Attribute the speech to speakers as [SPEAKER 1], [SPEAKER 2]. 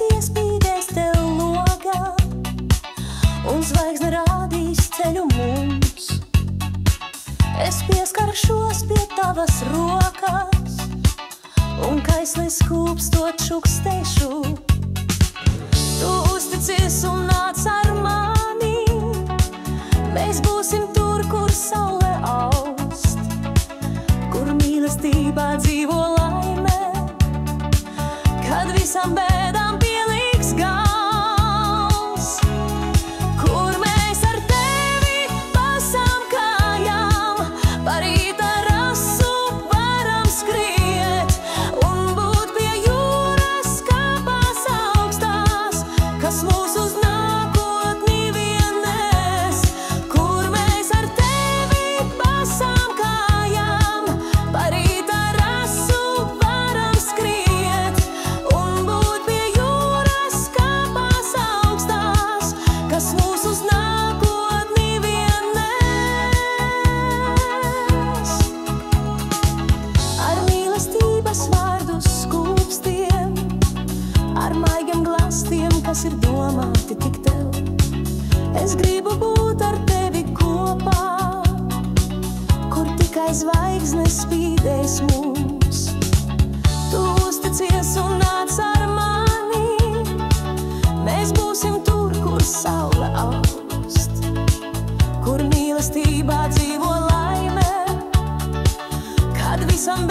[SPEAKER 1] iespīdēs tev logā, un zvaigzne rādīs ceļu mums. Es pieskaršos pie tavas rokas, un kaislis kūpstot šukstēšu. Tu uzticies un nāc ar mani, mēs būsim tur, kur saule aust, kur mīlestībā dzīvo laime, kad visam bēdām pieliks gals. Kur mēs ar tevi pasām kājām, pa rīta rasu varam skriet, un būt pie jūras kāpās augstās, kas mūs uz nākotni vien nes. Kur mēs ar tevi pasām kājām, pa rīta rasu varam skriet, un būt pie jūras kāpās augstās, kas mūs uz nākotni vien nes. Ar mīlestības vārdu skūpstiem, ar maigiem glastiem, kas ir domāti tik tev. Es gribu būt ar tevi kopā, kur tikai zvaigznes spīdēs mums. Tu uzticies un nāc ar mani, mēs būsim tur, kur saule aust, kur mīlestībā dzīvo laime, kad visam